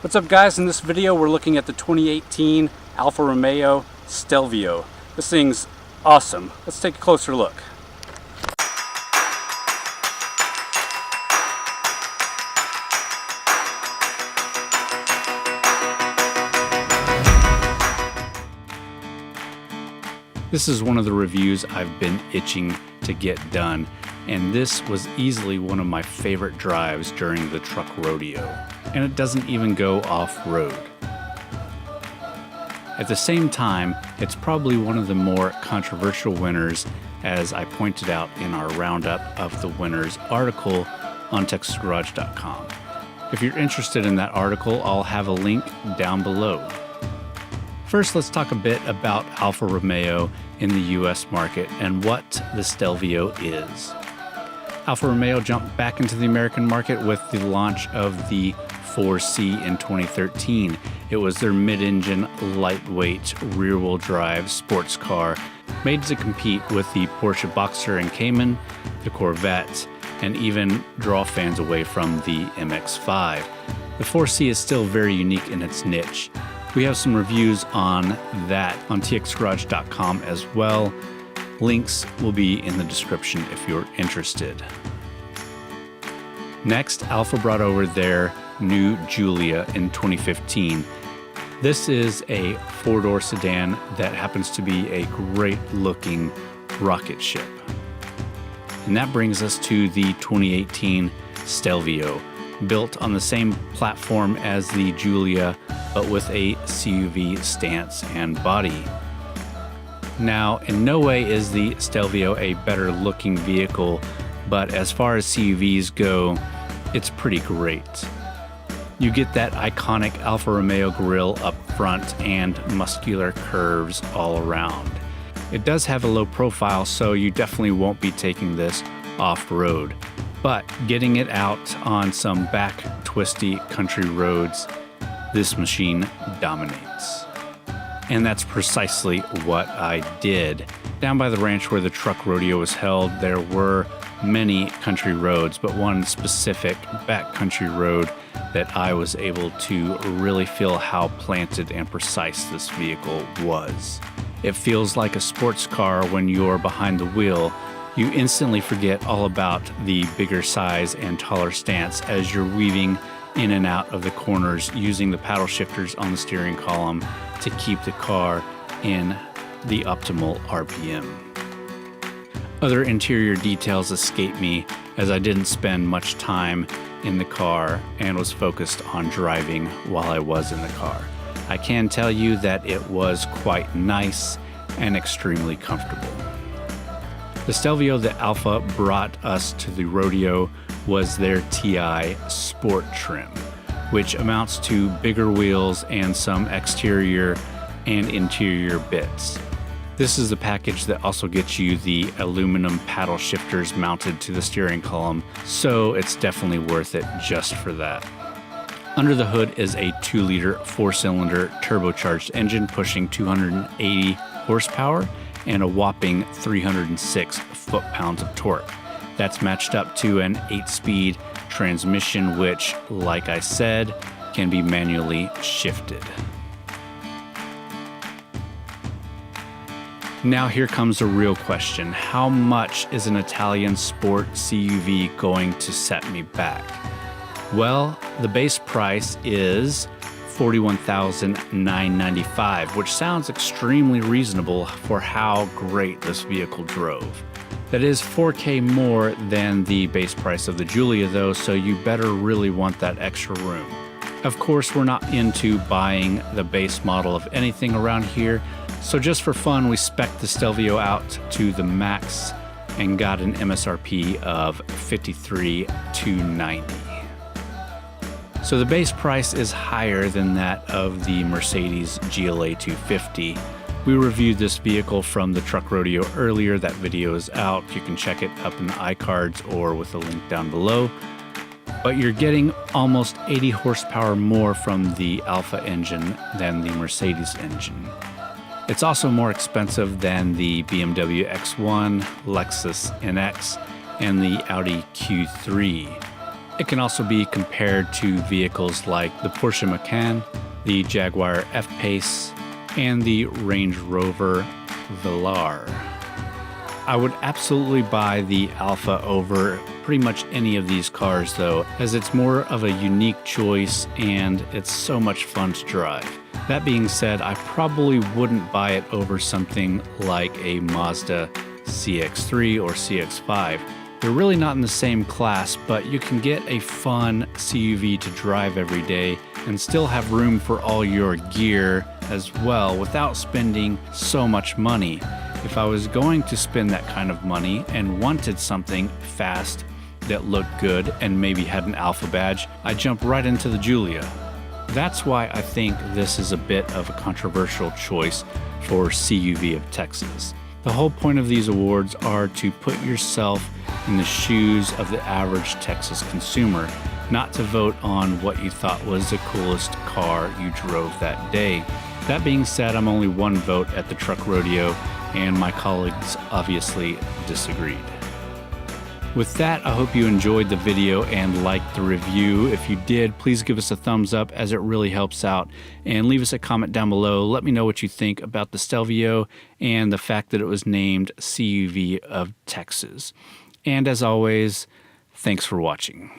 What's up guys, in this video we're looking at the 2018 Alfa Romeo Stelvio. This thing's awesome. Let's take a closer look. This is one of the reviews I've been itching to get done, and this was easily one of my favorite drives during the Truck Rodeo, and it doesn't even go off-road. At the same time, it's probably one of the more controversial winners, as I pointed out in our roundup of the winners article on TexasGarage.com. If you're interested in that article, I'll have a link down below. First, let's talk a bit about Alfa Romeo in the US market and what the Stelvio is. Alfa Romeo jumped back into the American market with the launch of the 4C in 2013. It was their mid-engine, lightweight, rear-wheel drive sports car made to compete with the Porsche Boxer and Cayman, the Corvette, and even draw fans away from the MX-5. The 4C is still very unique in its niche. We have some reviews on that on txgarage.com as well. Links will be in the description if you're interested. Next, Alfa brought over their new Giulia in 2015. This is a four-door sedan that happens to be a great-looking rocket ship. And that brings us to the 2018 Stelvio, built on the same platform as the Giulia, but with a CUV stance and body. Now, in no way is the Stelvio a better looking vehicle, but as far as CUVs go, it's pretty great. You get that iconic Alfa Romeo grille up front and muscular curves all around. It does have a low profile, so you definitely won't be taking this off-road, but getting it out on some back twisty country roads, this machine dominates. And that's precisely what I did. Down by the ranch where the Truck Rodeo was held, there were many country roads, but one specific backcountry road that I was able to really feel how planted and precise this vehicle was. It feels like a sports car when you're behind the wheel. You instantly forget all about the bigger size and taller stance as you're weaving in and out of the corners using the paddle shifters on the steering column to keep the car in the optimal RPM. Other interior details escape me as I didn't spend much time in the car and was focused on driving while I was in the car. I can tell you that it was quite nice and extremely comfortable. The Stelvio that Alfa brought us to the rodeo was their TI Sport trim, which amounts to bigger wheels and some exterior and interior bits. This is the package that also gets you the aluminum paddle shifters mounted to the steering column, so it's definitely worth it just for that. Under the hood is a 2-liter 4-cylinder turbocharged engine pushing 280 horsepower and a whopping 306 foot-pounds of torque. That's matched up to an 8-speed transmission, which, like I said, can be manually shifted. Now here comes a real question. How much is an Italian sport CUV going to set me back? Well, the base price is $41,995, which sounds extremely reasonable for how great this vehicle drove. That is $4K more than the base price of the Giulia though, so you better really want that extra room. Of course, we're not into buying the base model of anything around here, so just for fun, we spec'd the Stelvio out to the max and got an MSRP of $53,290. So the base price is higher than that of the Mercedes GLA 250. We reviewed this vehicle from the Truck Rodeo earlier. That video is out. You can check it up in the iCards or with a link down below. But you're getting almost 80 horsepower more from the Alfa engine than the Mercedes engine. It's also more expensive than the BMW X1, Lexus NX, and the Audi Q3. It can also be compared to vehicles like the Porsche Macan, the Jaguar F-Pace, and the Range Rover Velar. I would absolutely buy the Alfa over pretty much any of these cars though, as it's more of a unique choice and it's so much fun to drive. That being said, I probably wouldn't buy it over something like a Mazda CX-3 or CX-5. They're really not in the same class, but you can get a fun CUV to drive every day and still have room for all your gear as well without spending so much money. If I was going to spend that kind of money and wanted something fast that looked good and maybe had an Alfa badge, I'd jump right into the Giulia. That's why I think this is a bit of a controversial choice for CUV of Texas. The whole point of these awards are to put yourself in the shoes of the average Texas consumer, not to vote on what you thought was the coolest car you drove that day. That being said, I'm only one vote at the Truck Rodeo, and my colleagues obviously disagreed. With that, I hope you enjoyed the video and liked the review. If you did, please give us a thumbs up as it really helps out, and leave us a comment down below. Let me know what you think about the Stelvio and the fact that it was named CUV of Texas. And as always, thanks for watching.